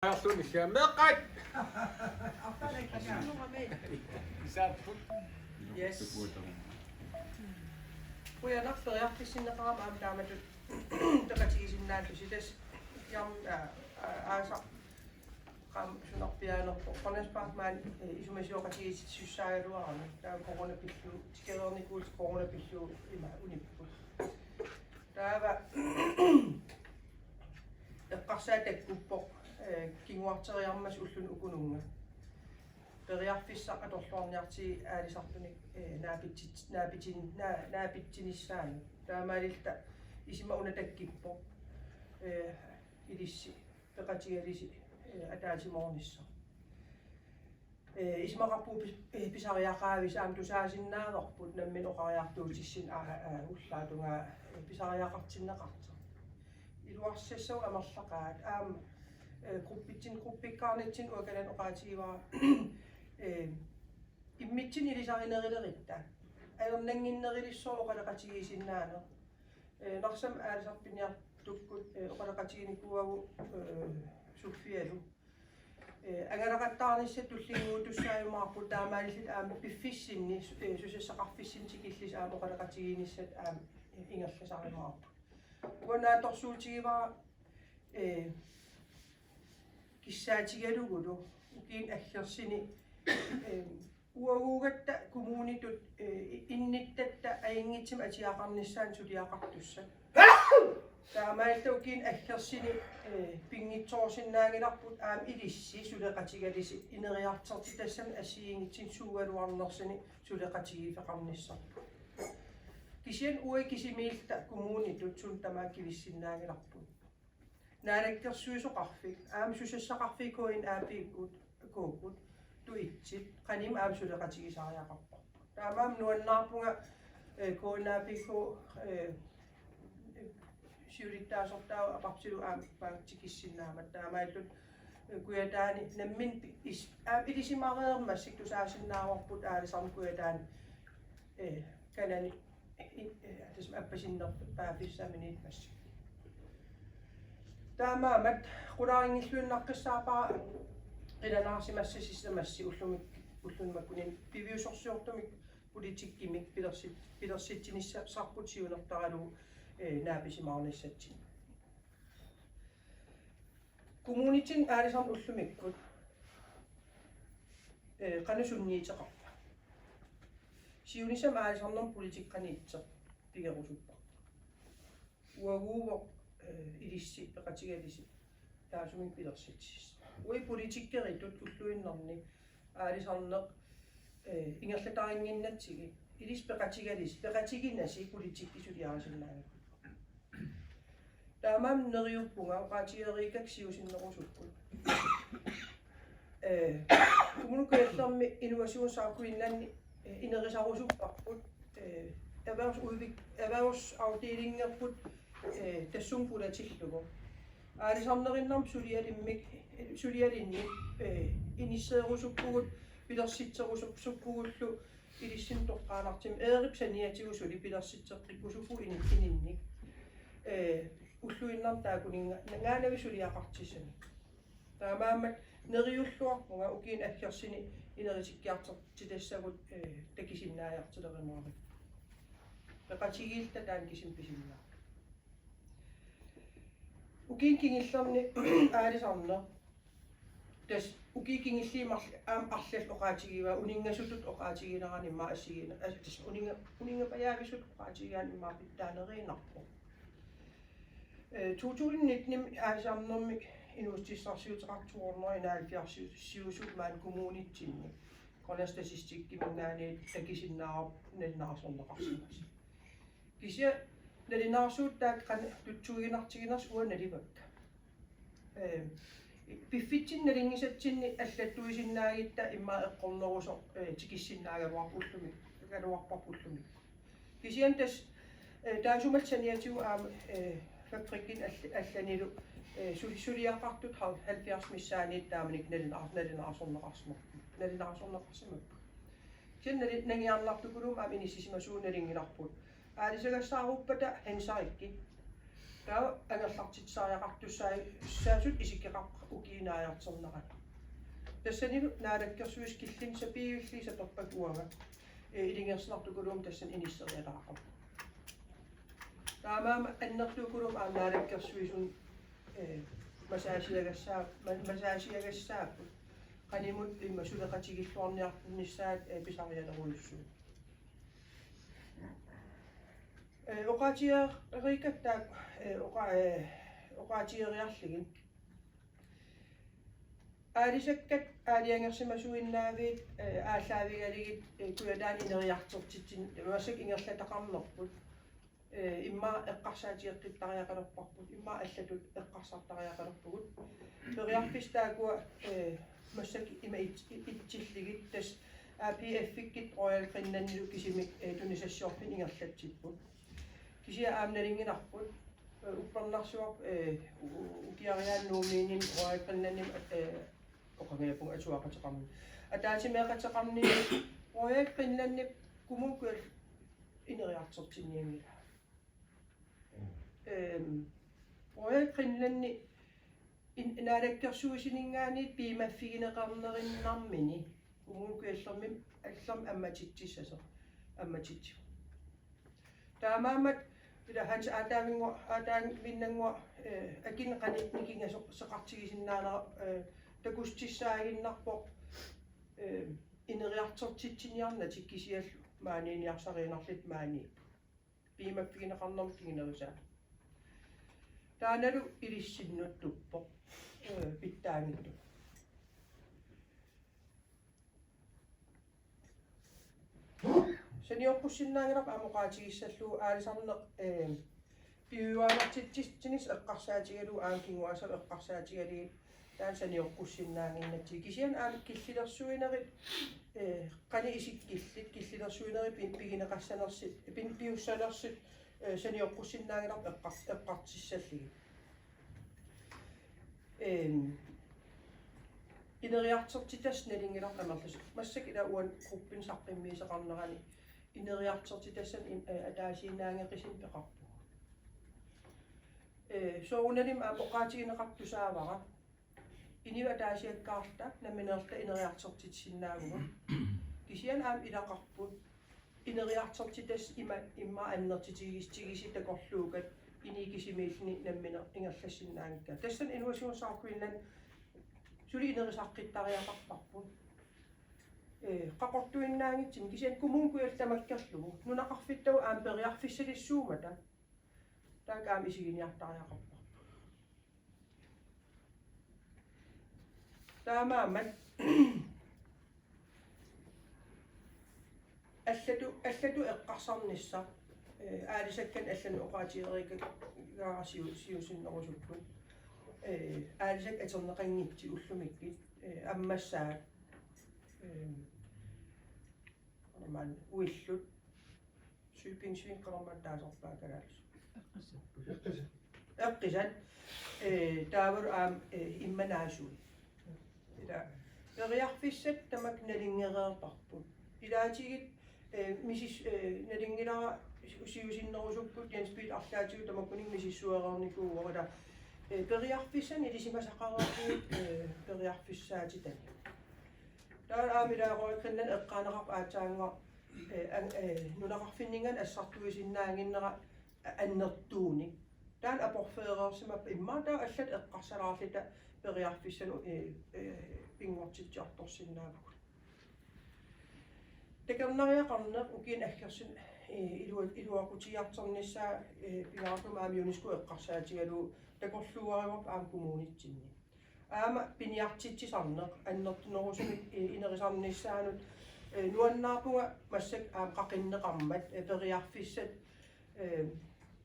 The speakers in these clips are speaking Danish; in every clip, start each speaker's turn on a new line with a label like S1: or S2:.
S1: Arsun siya mekat.
S2: Yes. Kuya naktoriartissin naqarama taamatut taqatigisinnaatusitas yam aasa qam sunarpiaanerpo qonaspaarmaan isumasioqatigissussaagaluarami taa coronapillu tikelernikkuut coronapillu ima unippu taava eqqarsaatakkuppoq kinguarteriarmas ullun ukununga periarfissa atorluarniarti aalisartunik naapittinissaani taamaalilta isima unatakkippor ilissi peqatigalisi ataatimornissa ismaqarpu pisariaqaavis aam tusaasinnaaqarput nammin oqariartuutissin ullaatunga pisariaqartinneqarta iluarsassau amerlaqaat aam gruppikkaarnitsin uakalan oqaatigiwaa immitsin ilisarinerileritta ajernanginnerilissor oqalaqatigisinnaano narsam aalisarpiniartukkut oqalaqatiginikkuagu suffialu angalaqattaarnissa tullinguutussaajumaarput taamaalillit aama piffissinni susassaqarfissin tikillis aama oqalaqatiginissat aama ingerlasarimaarpu uanaatorsuutigivaa kissaatigaalugulu ukiin aggersini uaguugatta kommunitut innittatta aingitsim atiaqarnissaan suliaqartussa taamaalta ukiin aggersini pingitsoorsinnaangilarput aam ilissi suleqatigalisi ineriarterti tassan assiingitsin suugaluarnersini suleqatigifeqarnissarpu kisian uai kisimiilta kommunitut sun tamaakivissinnaangilarput naanakkersuisoqarfik aam susassaqarfikuin aapiikkut kuukut tuitsit qanim aam suleqatigisariaqarpa taamaam nuannaarpunga kuunaapikku siulittaasortaa aqarsilu aam paangtikissinnaama taamaallut kuyataani nammin aam ilisimareermassik tusaasinnaarorput aalisarm kuyataani kanani tasma appasinnert paafissaaminiitmassik taamaamat qulaaringilluinnaqqissaapaa qilanaarsimassasissamassi ullunmakkunin piviusorsiortumik politikkimik pilersitsinissa sarput siunertaralu naapisimaarnissatsin kommunitin aalisarm ullumikkut qanusunniiteqarpa siunissam aalisarnerm politikkaniitseq pigerusuppa uaguuvoq ilissi peqatigalisi taasumin pilersitsis ui politikkeritut ulluinnerni aalisarneq ingerlatarinnginnatsigi ilis peqatigalis peqatiginnasi politikkisuliarisinnaaga taamaam neriuppunga oqaatigerikak siusinnerusupput kommunukuallermi innovationsarkuinnanni inerisarusupparput erhvervsafdelingerput tassumpulatilllugu aalisarnerinnarm sulialinni inisseerusuppugut pilersitserusupsuppuгуллу ilissin toqqaalartim eeripsaniatigu suli pilersitseqqikkusuppu ininnik ulluinnarm taakuninga ngaanavi suliaqartissani taamaammat neriulluarpunga ukiin aggersini inerisikkiartertitassagut takisinnaajartilerimaavik peqatigilta taan kisimpisinnaaq ukiin kingillerni aalisarner tas ukikingilliimar aam arlal oqaatigiva uningasutut oqaatigineranimma assigina tas uninga pajaavisut oqaatigiaanimma pittaaneriinarpo 2019 aalisarnermik inuustissarsiuteqartuorner inaalfiarsiut siusut maan kommunitsinni qonastasistikkiminnaani takisinnaarp nalinaarsorneqarsimas kisia nalinaarsuut taak qan tutsuuginartiginers uanalivakka piffitsin nalingisatsinni allattuisinnaagitta imma eqqorneruso tikissinnaaгаluarpullumi galuarparpullumi kisian tas taasumalsaniatigu aam fabrikkin allanilu suliaqartut 70 missaaniit taamanik nalinaarsorneqarsimakku kisian nangiarlartukulum aam inissisimasuu nalingilarput aalisagassaaruppata hansarikki Tää angerlartitsaajaqartussaai saasut isikkeqaq ukiinaajartornerat. Tassani naadakkersuis killin sapiiulli satorpak uanga. Ilingersnartukulum tassan inisserialaaqam. Taamaama annertuukulum naadakkersuisun masaasiagassaappu. Qanimut imma suleqatigilluarniarpunnissaat pisarialeruissuut. Oqaatierikat oqaatieriarligin aalisakkat aaliangersimasuinnaaviit ааllaavigaligit kuyataan ineriartortitsin massak ingerlataqarnerput imma eqqarsaatiеққиттариақалерпарпут имма аллатут эққарсартариақалерпугут периарпистаакуа массак има итсиллигит тас APF-иккит Royal Greenlandilu кисимик тунисассиорпин ингерлатсиппут кисиа аамналингинарпут уппарнарсуап укиариааннуумиинин Royal Greenlandim оқангиаппунга атуақатеқарни атаатимеқатеқарни Royal Greenlandim кумукуал инериартертинниангила Royal Greenlandi инаалаккерсуусинингаани пимаффигинеқарнериннармини кумукуаллермим аллерм амматитсисасо амматитсу таамаамат ила ханс атаан виннангуа акинеқани никингасо сеқартигисиннаанера такустиссаагиннарпо инериартертитсиниарна тиккисиаллу maaниниарсариинарлит маани пимаффигинеқарнерм кигинерусаа тааналу илиссиннуттуппо питтаангитту сениорпуссиннаангилап амоqaатигиссаллуу аалисарнеқ пиуаанартитсинис эққарсаатигалу аанкингуаса эққарсаатигалии таан сениорпуссиннаангиннати кисиан аам киллилерсуинерит qani isikkillit killilерсуинери пигинеқассанерсит пиуссалерсит сениорпуссиннаангилап эққартиссаллиги инериартертитас налингилар амерлус массак ила уан группин саққиммиисеқарнерани инериартертитассан атаасииннаангеқисин пеқарпу соуналим апоқаатигинеқартусаавара инива таасиаккаарта наминерта инериартертитсиннаагуга кисиан аам илақарпут инериартертитас имма аннертитигистигиси такорлуугат иникисимиилни намминер ингерлассиннаангка тассан инновациунсааркуиннан сули инерисаққиттариақарпарпут қақортуиннаангитсин кисиан кумункуялтамаккерлугу нунақарфиттау аам периарфиссалиссуумата таак аам исигиниартариақарпарпу таамаамат аллату эққарсарнisса аалисаккан аллану оqaatiерикаарсиусиннерусуппут аалисак атернеқангитси уллумиккит аммассаат нормал уиллут сюпингсвин қалормат таасорпаакалаалус эққисат таавар аам имманаасуи ила периарфиссат тамак налингереерпарпут илаатигит мисис налингилара усиусиннерусуппут янспит арлаатигу тамаккунин мисиссуерерникуугорила периарфиссан илисимасақареерпуут периарфиссаатитани таа аамилаарои кэннан эққаанеқарп аатаанга нунақарфиннинган ассартуисиннаангиннера аннертууни таан апорфеерерсимап иммаатаа аллат эққарсалаарлита периарфиссан пингуартитсиарторсиннаавгут такернариақарнеқ укиин аггерсин илуақутиарторнissaа пинаартумаами юниску эққарсаатигалу такорлуариуап аам коммунитсинни аама пиниартитсисарнеқ аннертунерусумик инерисарнissaанут нуаннаарпунга массак аам қақиннеқармат периарфиссат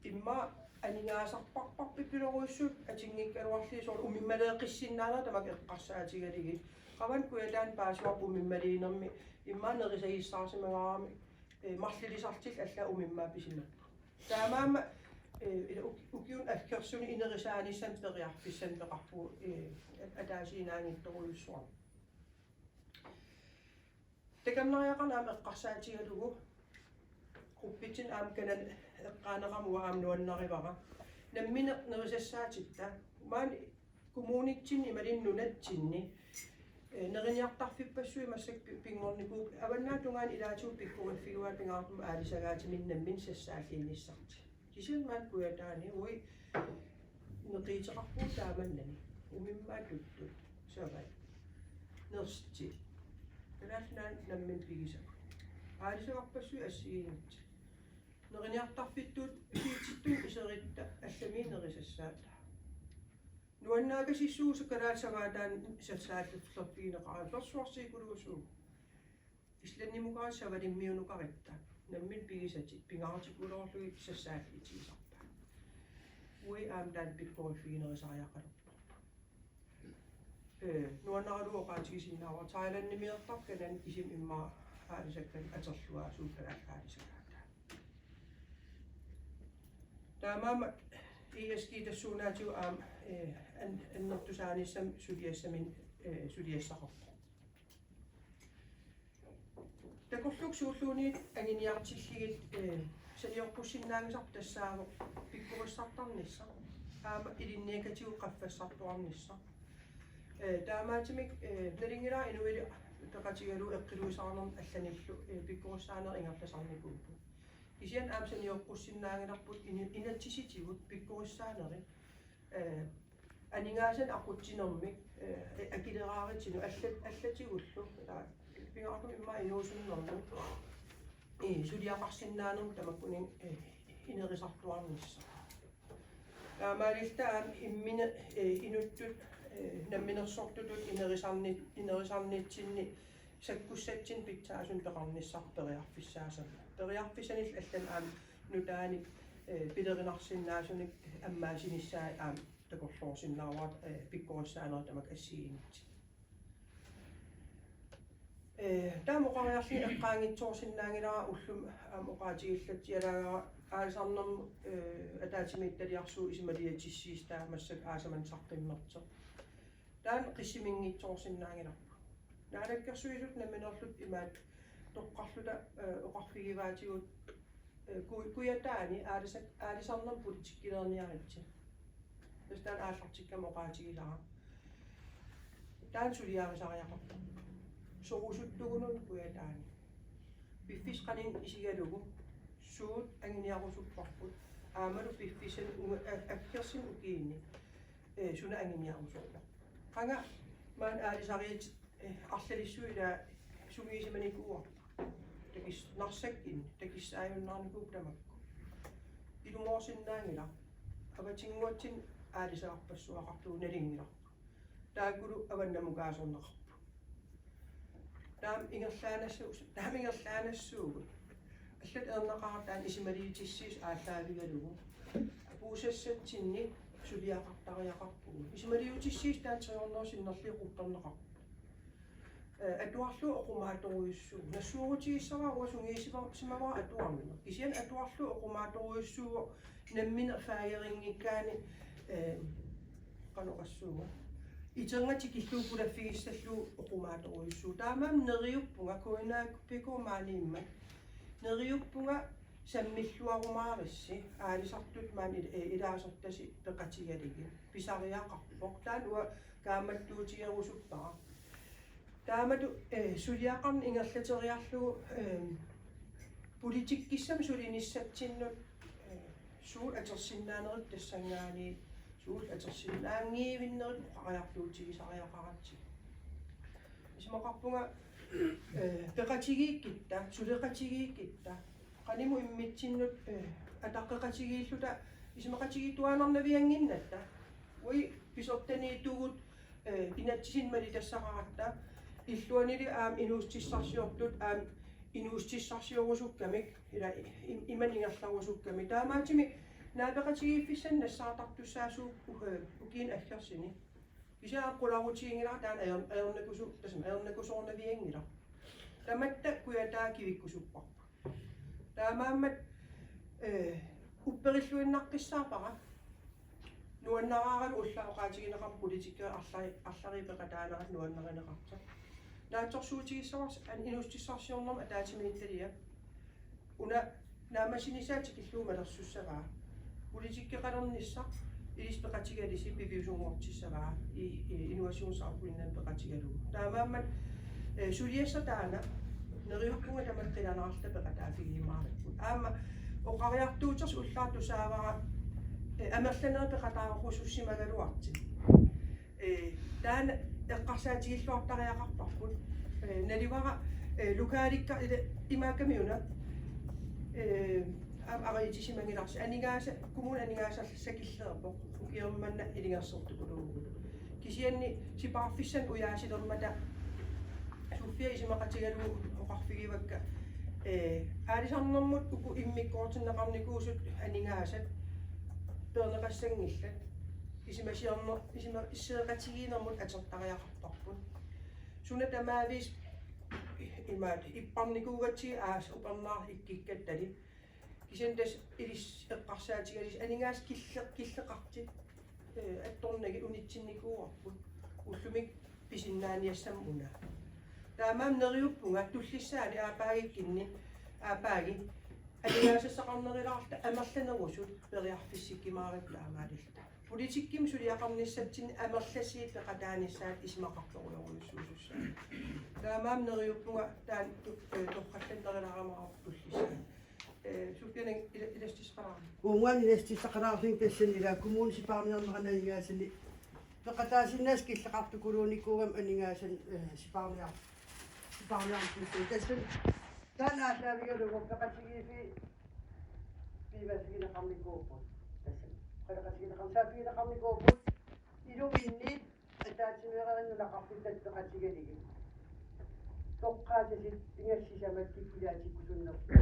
S2: имма анингаасарпарпарпи пилоруиссуут атингиккалуарлии соор умиммалеэқиссиннаана тамак эққарсаатигалиги qavан куялаан паасуар умиммалиинерми иммаанерисагиссаарсимагаами марлилисартил алла умиммаа писинерпу таамаама укиун аккерсуни инерисааниссан периарфиссан пеқарпу атаасиинаангитторуйуссуар таканнариақарнаам эққарсаатигалугу группитин аам канан эққаанеқамуа аам нуаннаривара Nammina nerisassaatitta maan kommunitsin imalinunatsinni nerinniartarfippassui massak pingorniku avannaatugaan ilaatuu pikkuriffiluat pingaartum aalisagaatimin nammin sassaalliinnissarti kisimaat kuataani ui neqiiteqarpuu taamannani umimmaa tuttu sorai nersti National nammin pigisaku aalisaqarpassui assiinut nerinniartarfittut siitittun iseritta allamiin nerisassaata nuannaakasissuusu kalaasavaataan sassaallutlorpiineqara persuarsiikuluusuu islannimukaan savalimmiunuqaritta nammin pigisati pingaartikuulorluit sassaalliitigisarpa ui aamtaan pikkuriffiinerisariaqalorpa nuannaraluoqaatigisinnaava Thailandnimilertarkanan isim immaa haalisakkan aterlua suukkalaaqaalisakaata taamaama ISG tassuunaatiu aam annertusaanissam suliassamin suliassaqarpu takorluk suulluuniit anginiartilligit saliorpussinnaangisar tassaago pikkurissartarnissa aama ilinniakatiu qaffassartuarnissa taamaatimik nalingilaa inuili taqatigalu eqqiluisarnerm allanillu pikkurissaaner ingertasarnikuuppu isian aam saniorpussinnaangilarput inatsisitigut pikkurissaaneri aningaasan aqutsinermik akileraaritsinu allatигуллу pingaartum imma inuusunnermu suliaqarsinnaanerm tamakkunin inerisartuarnissa taamaalilta aam immina inuttut namminersortutut inerisarniitsinni sakkussatsin pitsaasun peqarnissar periarfissaasam periarfissanil allan aam nutaani pilerinarsinnaasunik ammaasinissaa aam takorluorsinnaaruat pikkurissaaneri tamak assiinit taamoqariarli eqqaangitsoorsinnaangilara ullum aam oqaatigillat yalaagaa aalisarnermu ataatimiittaliarsuu isimaliatissiistaa massak aasamansarqimmerter taan qissiminngitsoorsinnaangilarpu naalakkersuisut naminerlut imaat toqqarluta oqarfigivaatigut kuyataani aalisarner politikkilerniaritsi tastaan aallartikkam oqaatigilara taan suliaarisariaqarpu sorusuttugunun kuyataani piffisqanin isigalugu suut anginiarusupparput aamalu piffisan akkersin ukiinni suna anginiarusorpa qanga maan aalisariit arlalissuila sugiisimanikuuar takis narsakkin takissaajunnaarnikuup tamakku ilumorsinnaangila avatinguatsin aalisaarpassuaqartuu nalingilarpu taakulu avannamukaasorneqarpu taam ingerlaanassuugut аллат ернеқартаан исималиитиссиис ааллаавигалугу пуусассатсинни сулиақартариақарпугу исималиутиссиис таан триорнерсиннерлиқутторнеқарпу атуарлу оқумааторуйуссуу нассуугутигиссаваа уасунгиисива симаваа атуарнера кисиан атуарлу оқумааторуйуссуу наммина фааярингиккаани каноқассууга итенгати киллуупулаффигиссаллуу оқумааторуйуссуу таамаам нериуппунга коинаак пикуумааниимма neriuppunga sammilluarumaarissi aalisartut maan ilaasertasi peqatigaligin pisariaqarpoq taan ua kaammattuutigerusuppara taamatu suliaqarni ingerlateriarlugu politikkissam sulinissatsinut suul atersinnaanerit tassangaani suul atersinnaangiivinnerit qariarluutigisariaqaratsi ismaqarpunga peqatigiikkitta suleqatigiikkitta qanimu immitsinnut ataqqeqatigiilluta ismaqatigituaanarnavianginnatta ui pisortaniitugut inatsisinmali tassaqaratta illuanili aam inuustissarsiortut aam inuustissarsiorusukkamik ila imaningerlarusukkamik taamaatimi naapeqatigiiffissan nassaartartussaasuu ukiin aggersini Isaaqqulaarutiingila taan ayornakusoornaviangila tamatta kuyataa kivikkusupparpa taamaammat upperilluinnaqqissaapara nuannaraaralu ullaoqaatigineqar politika арлариpeqataanerat nuannarineqarta naatsorsuutigissavars an inustissarsiornerma ataatimiittalia una naammasinisaati killuumalersussavaa Politiikkiqalernisса ilispeqatigalisi piviusunngortissavaa innovationsarpuinnan peqatigalugu taamaammat suliassa taana neriuppunga tamaqqilanaarta peqataafigiimaarakku aama oqariartuuters ullaartu saavara amerlaneri peqataaruqusussimaгаluarti taana eqqarsaatiilluartariaqarparput nalivara lukaalikka imaakamiuna ariitisimangilarsi anigaasa kumun anigaasarlasakillerpo ukiormanna ilingersertukuluugu kisianni sipaarfissan uyaasilermata suffia isimaqatigalugu oqarfigivakka aalisarnermut uku immikkoortinneqarnikuusut anigaasat perneqassangillat issimeqatigiinermut atertariaqarparput suna tamaavis imaat ipparnikuugatsi aas upernaar ikkikkattali kisentas ilis eqqarsaatigalis anigaas killeqartit attornagi unitsinikuuarput ullumik pisinnaaniassamuna taamaam neriuppunga tullissaani aapaagikkinni aapaagi anigaasассақарнерилаарта амерланерусут периарфиссиккимаарат таамаалилта политикким сулиақарниссатсин амерлассиит пеқатааниссаат исмақарторуйоруйуссуусуссаа таамаам нериуппунга таан тоққалланнерилаарамаарпу туллисsaa суккинен иластисқараа
S1: унган иластисақараарлин тассанила коммунисипаарниарнеранаингаасани пеқатаасиннаас киллеқартукулууникуугам анигаасан сипаарниарпуссуу тассан танааллаавигалугу пеқатигиифи пивасгинеқарникууппут тассан qalaqasigинеқарсаафигинеқарникууппут илувинниит атаатимеэраннулақарпут пеқатигалиги тоққаатасит ингассисаматтиккулаатиккусуннерпу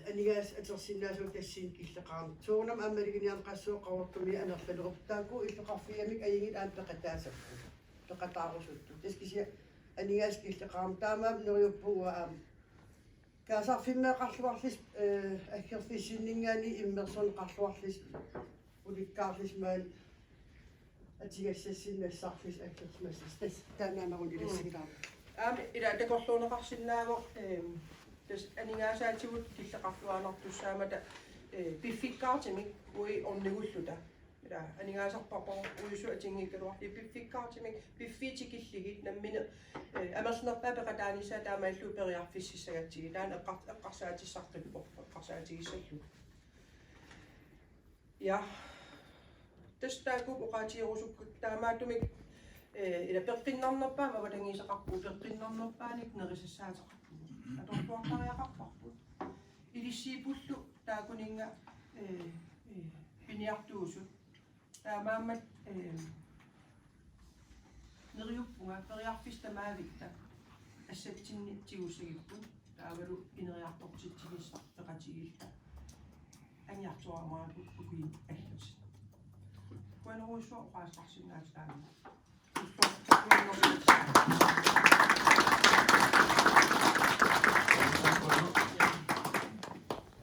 S1: анигаас атерсиннаасуу тассин киллеқарни суунам аммалигиниан qassooqavortumi анерлалеруп тааку иллеқарфиамик аигит аан пеқатаасаппу пеқатаарусутту таскisia анигаас киллеқарни таамаам нериуппуга аам каасарфиммеэқарлуарлис аггерфиссиннингаани иммерсонеқарлуарлис уликкаарлис маан атигассассиннассарлис аггерсмассис тас таанамарун илассигилаа
S2: аами ила такорлуунеқарсиннаавоо тас анигаасаатигут киллеқарлуанартуссаамата пиффиккаартимик уи орнигуллута ила анигаасарпарпоо уису атингиккалуар пиффиккаартимик пиффитикиллигит наммине амерлнерпаа пеқатааниссаа таамааллу периарфиссисагатсиги таан эққарсаатиссартиппо эққарсаатигиссаллу я тестаакуп оqaatiерусуккут таамаатумик ила пеққиннарнерпаа маватангисеқарпу пеққиннарнерпааник нерисассаатеқарпу аторпуартариақарпарпут илиссиипуллу таакунинга пиниартуусут таамааммат нериуппунга периарфистамаавитта ассатсиннитсигуссагиппут таавалу инериартортитсигиссар пеқатигилта аниартуармаалут укуин аллус куанеруссуа оqaasqarsinnaat таама